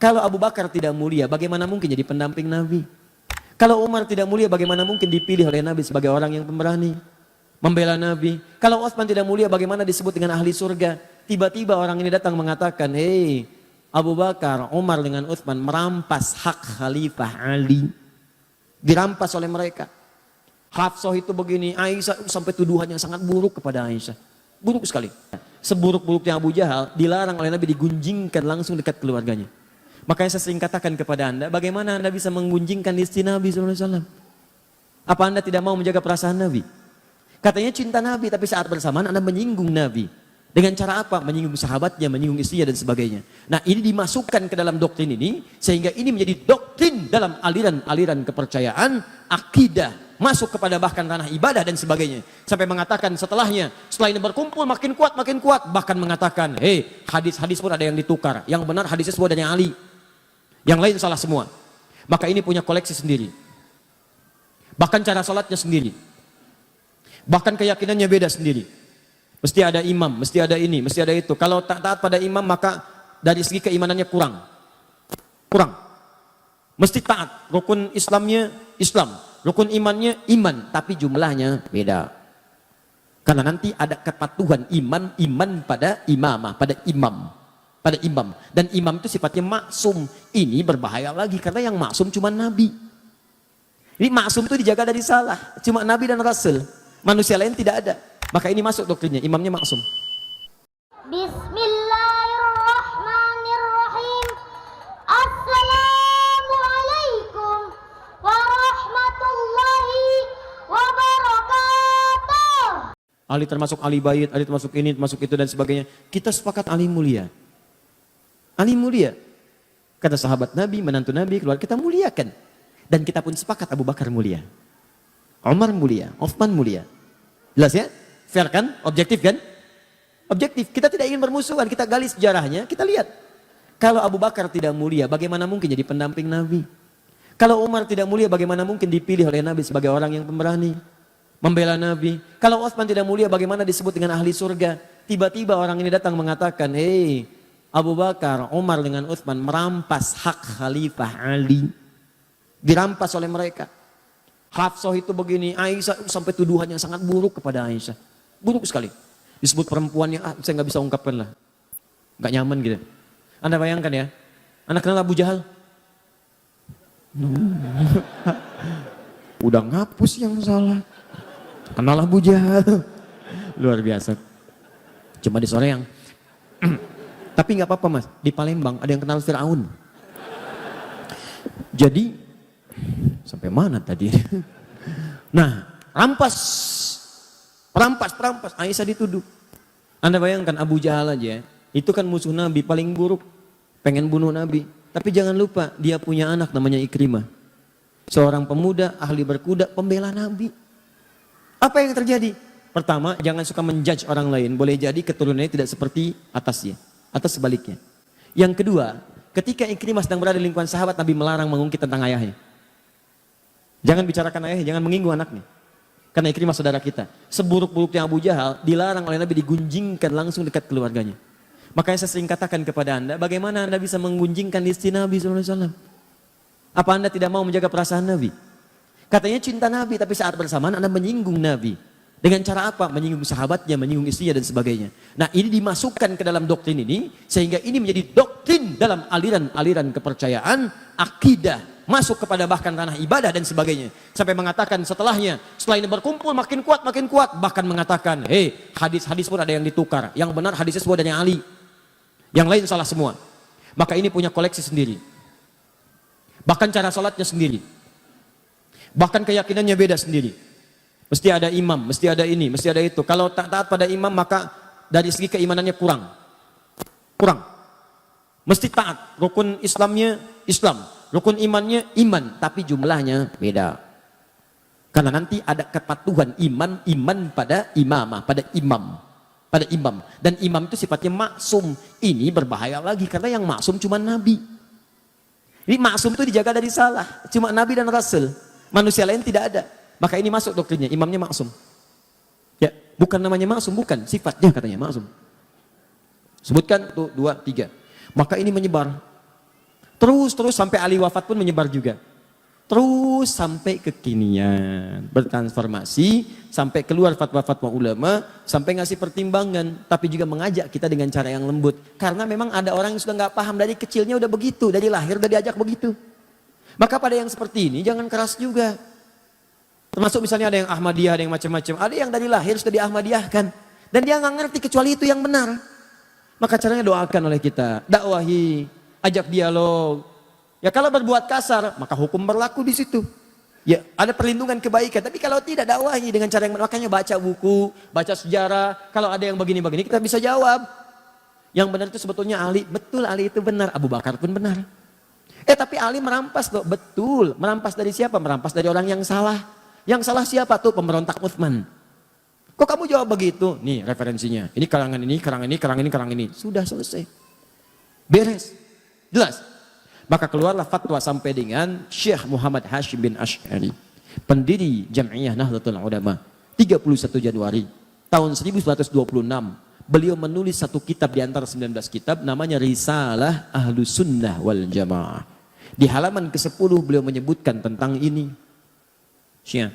Kalau Abu Bakar tidak mulia, bagaimana mungkin jadi pendamping Nabi? Kalau Umar tidak mulia, bagaimana mungkin dipilih oleh Nabi sebagai orang yang pemberani, membela Nabi? Kalau Utsman tidak mulia, bagaimana disebut dengan ahli surga? Tiba-tiba orang ini datang mengatakan, hei Abu Bakar, Umar dengan Utsman merampas hak Khalifah Ali. Dirampas oleh mereka. Hafsah itu begini, Aisyah sampai tuduhan yang sangat buruk kepada Aisyah. Buruk sekali. Seburuk-buruknya Abu Jahal dilarang oleh Nabi digunjingkan langsung dekat keluarganya. Makanya saya sering katakan kepada Anda, bagaimana Anda bisa menggunjingkan istri Nabi SAW? Apa Anda tidak mau menjaga perasaan Nabi? Katanya cinta Nabi, tapi saat bersamaan Anda menyinggung Nabi. Dengan cara apa? Menyinggung sahabatnya, menyinggung istrinya dan sebagainya. Nah, ini dimasukkan ke dalam doktrin ini, sehingga ini menjadi doktrin dalam aliran-aliran kepercayaan, akidah, masuk kepada bahkan ranah ibadah dan sebagainya. Sampai mengatakan setelahnya, setelah ini berkumpul makin kuat, bahkan mengatakan, hei hadis-hadis pun ada yang ditukar. Yang benar hadisnya semua dari Ali. Yang lain salah semua. Maka ini punya koleksi sendiri. Bahkan cara sholatnya sendiri. Bahkan keyakinannya beda sendiri. Mesti ada imam, mesti ada ini, mesti ada itu. Kalau tak taat pada imam, maka dari segi keimanannya kurang. Mesti taat. Rukun Islamnya Islam. Rukun imannya iman. Tapi jumlahnya beda. Karena nanti ada kepatuhan iman pada imamah, pada imam. Dan imam itu sifatnya maksum. Ini berbahaya lagi karena yang maksum cuma Nabi. Ini maksum itu dijaga dari salah. Cuma Nabi dan Rasul. Manusia lain tidak ada. Maka ini masuk doktrinnya, imamnya maksum. Bismillahirrahmanirrahim. Assalamualaikum warahmatullahi wabarakatuh. Ali termasuk Ali Bait, Ali termasuk ini, termasuk itu dan sebagainya. Kita sepakat Ali mulia. Ali mulia. Kata sahabat Nabi, menantu Nabi, keluar kita muliakan. Dan kita pun sepakat Abu Bakar mulia. Umar mulia, Utsman mulia. Jelas ya? Fair kan? Objektif kan? Objektif. Kita tidak ingin bermusuhan, kita gali sejarahnya, kita lihat. Kalau Abu Bakar tidak mulia, bagaimana mungkin jadi pendamping Nabi? Kalau Umar tidak mulia, bagaimana mungkin dipilih oleh Nabi sebagai orang yang pemberani, membela Nabi? Kalau Utsman tidak mulia, bagaimana disebut dengan ahli surga? Tiba-tiba orang ini datang mengatakan, hei Abu Bakar, Umar dengan Utsman merampas hak Khalifah Ali. Dirampas oleh mereka. Hafsah itu begini, Aisyah sampai tuduhan yang sangat buruk kepada Aisyah. Buruk sekali. Disebut perempuan yang saya nggak bisa ungkapkan lah. Nggak nyaman gitu. Anda bayangkan ya, Anda kenal Abu Jahal? Udah ngapus yang salah. Kenal Abu Jahal. Luar biasa. Cuma di sore yang tapi nggak apa-apa mas, di Palembang ada yang kenal Fir'aun. Jadi, sampai mana tadi? Nah, perampas, Aisyah dituduh. Anda bayangkan Abu Jahal aja, itu kan musuh Nabi paling buruk, pengen bunuh Nabi. Tapi jangan lupa, dia punya anak namanya Ikrimah. Seorang pemuda, ahli berkuda, pembela Nabi. Apa yang terjadi? Pertama, jangan suka menjudge orang lain, boleh jadi keturunannya tidak seperti atasnya. Atau sebaliknya. Yang kedua, ketika Ikrimah sedang berada di lingkungan sahabat, Nabi melarang mengungkit tentang ayahnya. Jangan bicarakan ayahnya, jangan menyinggung anaknya. Karena Ikrimah saudara kita. Seburuk-buruknya Abu Jahal dilarang oleh Nabi digunjingkan langsung dekat keluarganya. Makanya saya sering katakan kepada Anda, bagaimana Anda bisa menggunjingkan istri Nabi SAW? Apa Anda tidak mau menjaga perasaan Nabi? Katanya cinta Nabi, tapi saat bersamaan Anda menyinggung Nabi. Dengan cara apa? Menyinggung sahabatnya, menyinggung istrinya dan sebagainya. Nah, ini dimasukkan ke dalam doktrin ini, sehingga ini menjadi doktrin dalam aliran-aliran kepercayaan, akidah, masuk kepada bahkan ranah ibadah dan sebagainya. Sampai mengatakan setelahnya, setelah ini berkumpul makin kuat, bahkan mengatakan, hei hadis-hadis pun ada yang ditukar. Yang benar hadisnya semua dari Ali. Yang lain salah semua. Maka ini punya koleksi sendiri. Bahkan cara sholatnya sendiri. Bahkan keyakinannya beda sendiri. Mesti ada imam, mesti ada ini, mesti ada itu. Kalau tak taat pada imam, maka dari segi keimanannya kurang. Mesti taat. Rukun Islamnya Islam. Rukun imannya iman. Tapi jumlahnya beda. Karena nanti ada kepatuhan iman pada imamah, pada imam. Dan imam itu sifatnya maksum. Ini berbahaya lagi karena yang maksum cuma Nabi. Ini maksum itu dijaga dari salah. Cuma Nabi dan Rasul. Manusia lain tidak ada. Maka ini masuk doktrinnya, imamnya maksum. Ya, bukan namanya maksum, bukan. Sifatnya katanya maksum. Sebutkan tuh 2, 3. Maka ini menyebar. Terus sampai Ali wafat pun menyebar juga. Terus sampai kekinian, bertransformasi, sampai keluar fatwa-fatwa ulama, sampai ngasih pertimbangan, tapi juga mengajak kita dengan cara yang lembut. Karena memang ada orang yang sudah nggak paham dari kecilnya udah begitu, dari lahir udah diajak begitu. Maka pada yang seperti ini jangan keras juga. Termasuk misalnya ada yang Ahmadiyah, ada yang macam-macam, ada yang dari lahir sudah di-Ahmadiyahkan, dan dia nggak ngerti kecuali itu yang benar. Maka caranya doakan oleh kita, dakwahi, ajak dialog. Ya kalau berbuat kasar, maka hukum berlaku di situ. Ya ada perlindungan kebaikan, tapi kalau tidak dakwahi dengan cara yang makanya baca buku, baca sejarah. Kalau ada yang begini-begini kita bisa jawab. Yang benar itu sebetulnya Ali, betul Ali itu benar, Abu Bakar pun benar. Tapi Ali merampas loh, betul. Merampas dari siapa? Merampas dari orang yang salah. Yang salah siapa tuh? Pemberontak Utsman. Kok kamu jawab begitu? Nih referensinya. Ini karangan ini, karangan ini, karangan ini, karangan ini. Sudah selesai. Beres. Jelas. Maka keluarlah fatwa sampai dengan Syekh Muhammad Hashim bin Asy'ari, pendiri Jam'iyah Nahdlatul Ulama, 31 Januari tahun 1926. Beliau menulis satu kitab di antara 19 kitab, namanya Risalah Ahlus Sunnah wal Jamaah. Di halaman ke-10 beliau menyebutkan tentang ini. Syekh.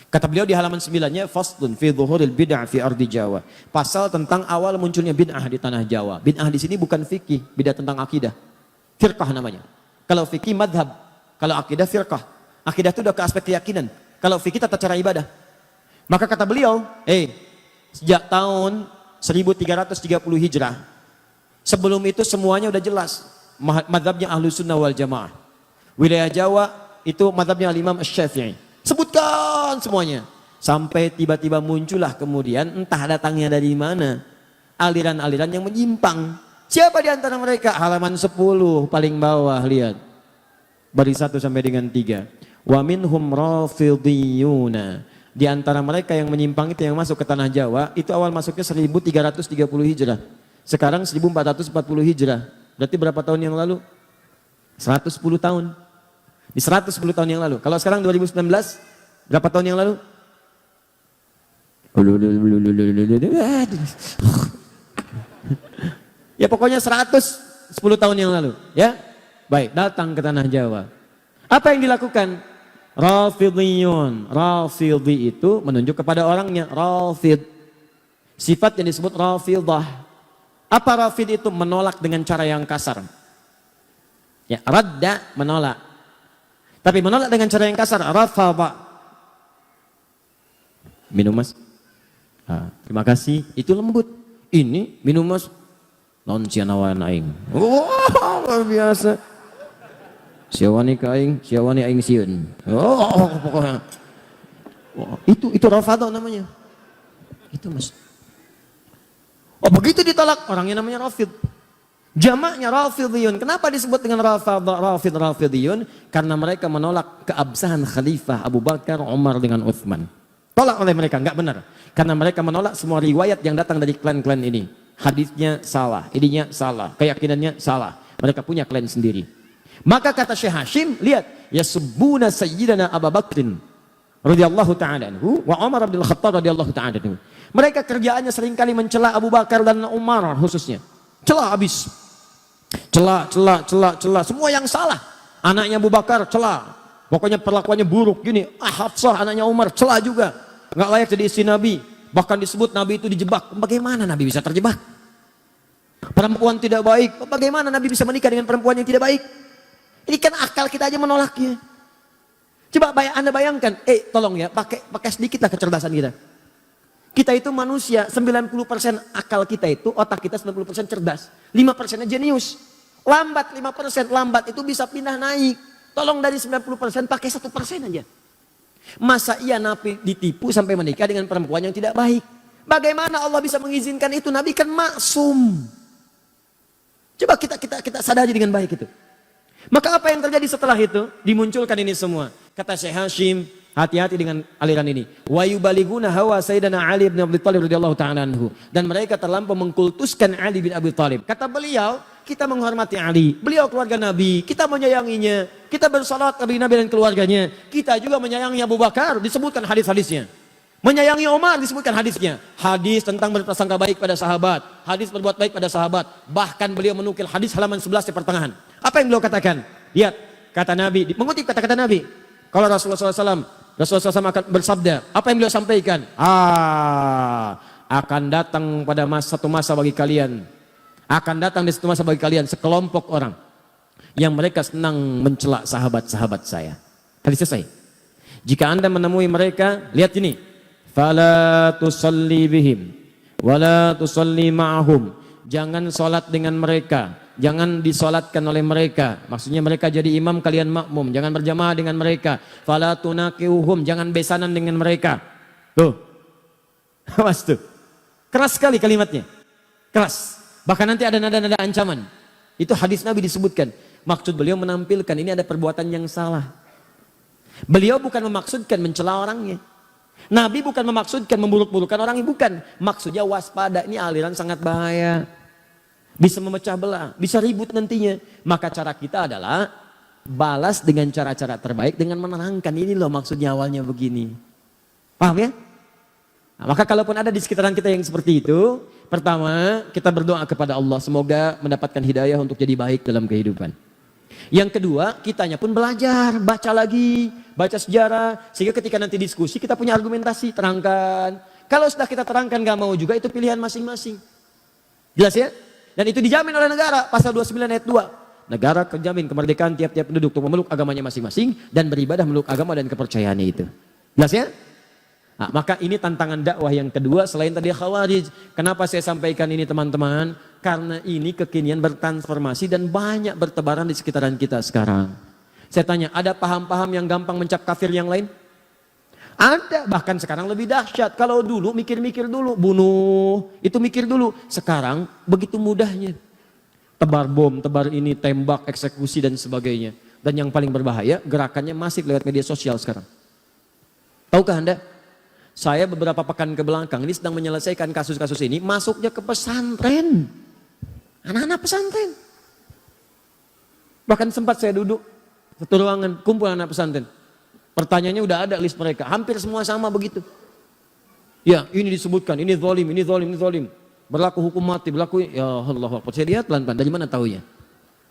Kata beliau di halaman 9-nya, Faslun fi dhuhuril bid'ah fi ardi Jawa. Pasal tentang awal munculnya bid'ah di tanah Jawa. Bid'ah di sini bukan fikih, bid'ah tentang akidah. Firqah namanya. Kalau fikih madhab, kalau akidah firqah. Akidah itu udah ke aspek keyakinan. Kalau fikih tata cara ibadah. Maka kata beliau, sejak tahun 1330 Hijrah, sebelum itu semuanya udah jelas. Madhabnya Ahlus Sunnah wal Jamaah. Wilayah Jawa itu madhabnya Imam Asy-Syafi'i. Sebutkan semuanya. Sampai tiba-tiba muncullah kemudian entah datangnya dari mana aliran-aliran yang menyimpang. Siapa di antara mereka? Halaman 10 paling bawah, lihat. Baris 1 sampai dengan 3. Wa minhum rafidhiyuna. Di antara mereka yang menyimpang itu yang masuk ke tanah Jawa, itu awal masuknya 1330 Hijrah. Sekarang 1440 Hijrah. Berarti berapa tahun yang lalu? 110 tahun. Di 110 tahun yang lalu. Kalau sekarang 2019, berapa tahun yang lalu? Ya pokoknya 110 tahun yang lalu, ya. Baik, datang ke tanah Jawa. Apa yang dilakukan? Rafidhiyun. Rafidhi itu menunjuk kepada orangnya, Rafid. Sifat yang disebut Rafidah. Apa Rafid itu? Menolak dengan cara yang kasar. Ya, radda menolak. Tapi menolak dengan cara yang kasar, rafadha. Minum mas. Terima kasih, itu lembut. Ini minum mas. Non cianawan aing. Oh, luar biasa. Siawani ka aing, siawani aing sieun. Oh, pokoknya. Oh, itu rafadha namanya. Itu mas. Oh, begitu ditolak orangnya namanya Rafid. Jamaknya Rafidhiyun. Kenapa disebut dengan Rafidhiyun? Karena mereka menolak keabsahan Khalifah Abu Bakar, Umar dengan Utsman. Tolak oleh mereka, enggak benar. Karena mereka menolak semua riwayat yang datang dari klan-klan ini. Hadisnya salah, ininya salah, keyakinannya salah. Mereka punya klan sendiri. Maka kata Syekh Hashim, lihat, yasubbuna sayyidana Abu Bakrin radhiyallahu ta'ala anhu wa Umar bin Khattab radhiyallahu ta'ala anhu. Mereka kerjaannya seringkali mencela Abu Bakar dan Umar khususnya. Cela habis. Cela, semua yang salah. Anaknya Abu Bakar cela. Pokoknya perlakuannya buruk gini. Hafsah anaknya Umar cela juga. Enggak layak jadi istri Nabi. Bahkan disebut Nabi itu dijebak. Bagaimana Nabi bisa terjebak? Perempuan tidak baik. Bagaimana Nabi bisa menikah dengan perempuan yang tidak baik? Ini kan akal kita aja menolaknya. Coba Anda bayangkan. Tolong ya, pakai sedikitlah kecerdasan kita. Kita itu manusia, 90% akal kita itu, otak kita 90% cerdas. 5%-nya jenius. Lambat 5%, lambat itu bisa pindah naik. Tolong dari 90% pakai 1% aja. Masa iya Nabi ditipu sampai menikah dengan perempuan yang tidak baik? Bagaimana Allah bisa mengizinkan itu? Nabi kan maksum. Coba kita sadari dengan baik itu. Maka apa yang terjadi setelah itu? Dimunculkan ini semua. Kata Syekh Hashim, hati-hati dengan aliran ini. Wa yubaliguna hawa Sayyidina Ali bin Abi Thalib radhiyallahu ta'ala anhu. Dan mereka terlampau mengkultuskan Ali bin Abi Thalib. Kata beliau, kita menghormati Ali. Beliau keluarga Nabi, kita menyayanginya. Kita bersalat kepada Nabi dan keluarganya. Kita juga menyayangi Abu Bakar, disebutkan hadis-hadisnya. Menyayangi Umar, disebutkan hadisnya. Hadis tentang berprasangka baik pada sahabat. Hadis berbuat baik pada sahabat. Bahkan beliau menukil hadis halaman 11 di pertengahan. Apa yang beliau katakan? Lihat, kata Nabi, mengutip kata-kata Nabi. Kalau Rasulullah SAW akan bersabda, apa yang beliau sampaikan? Akan datang pada satu masa bagi kalian. Akan datang di satu masa bagi kalian sekelompok orang yang mereka senang mencela sahabat-sahabat saya. Tadi selesai. Jika Anda menemui mereka, lihat ini. Fala tusalli bihim wala tusalli ma'ahum. Jangan sholat dengan mereka, jangan disolatkan oleh mereka. Maksudnya mereka jadi imam, kalian makmum. Jangan berjamaah dengan mereka. Fala tunaqiuhum, jangan besanan dengan mereka. Tuh. Awas tuh. Keras sekali kalimatnya. Keras. Bahkan nanti ada nada-nada ancaman. Itu hadis Nabi disebutkan. Maksud beliau menampilkan ini ada perbuatan yang salah. Beliau bukan memaksudkan mencela orangnya. Nabi bukan memaksudkan memburuk-burukan orangnya, bukan. Maksudnya waspada, ini aliran sangat bahaya. Bisa memecah belah, bisa ribut nantinya. Maka cara kita adalah balas dengan cara-cara terbaik dengan menerangkan. Ini loh maksudnya awalnya begini. Paham ya? Nah, maka kalaupun ada di sekitaran kita yang seperti itu, pertama kita berdoa kepada Allah semoga mendapatkan hidayah untuk jadi baik dalam kehidupan. Yang kedua, kitanya pun belajar, baca lagi, baca sejarah, sehingga ketika nanti diskusi kita punya argumentasi, terangkan. Kalau sudah kita terangkan gak mau juga, itu pilihan masing-masing. Jelas ya? Dan itu dijamin oleh negara, pasal 29 ayat 2. Negara terjamin kemerdekaan tiap-tiap penduduk untuk memeluk agamanya masing-masing dan beribadah meluk agama dan kepercayaannya itu. Jelas ya? Nah, maka ini tantangan dakwah yang kedua selain tadi Khawarij. Kenapa saya sampaikan ini teman-teman? Karena ini kekinian bertransformasi dan banyak bertebaran di sekitaran kita sekarang. Saya tanya, ada paham-paham yang gampang mencap kafir yang lain? Ada, bahkan sekarang lebih dahsyat. Kalau dulu mikir-mikir dulu, bunuh, itu mikir dulu. Sekarang begitu mudahnya. Tebar bom, tebar ini, tembak, eksekusi dan sebagainya. Dan yang paling berbahaya, gerakannya masif lewat media sosial sekarang. Tahukah Anda? Saya beberapa pekan ke belakang ini sedang menyelesaikan kasus-kasus ini, masuknya ke pesantren. Anak-anak pesantren. Bahkan sempat saya duduk satu ruangan, kumpul anak pesantren. Pertanyaannya udah ada list mereka, hampir semua sama begitu. Ya, ini disebutkan, ini zalim, ini zalim, ini zalim. Berlaku hukum mati, berlaku, ya Allah. Saya lihat pelan-pelan, dari mana tahunya?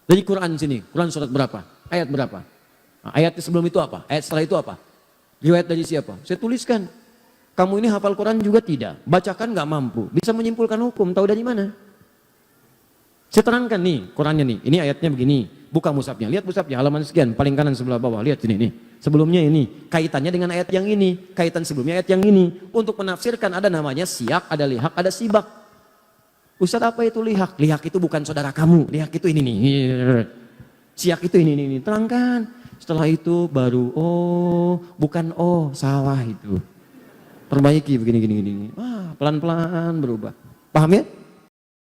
Dari Quran sini, Quran surat berapa? Ayat berapa? Nah, ayatnya sebelum itu apa? Ayat setelah itu apa? Riwayat dari siapa? Saya tuliskan. Kamu ini hafal Quran juga tidak, bacakan nggak mampu, bisa menyimpulkan hukum, tahu dari mana? Saya terangkan nih, Qurannya nih, ini ayatnya begini, buka mushafnya, lihat mushafnya halaman sekian, paling kanan sebelah bawah, lihat ini nih, sebelumnya ini, kaitannya dengan ayat yang ini, kaitan sebelumnya ayat yang ini, untuk menafsirkan ada namanya siyak, ada lihak, ada sibak. Ustaz apa itu lihak? Lihak itu bukan saudara kamu, lihak itu ini nih, siyak itu ini, terangkan. Setelah itu baru, oh bukan oh, salah itu. Perbaiki begini. Pelan-pelan berubah. Paham ya?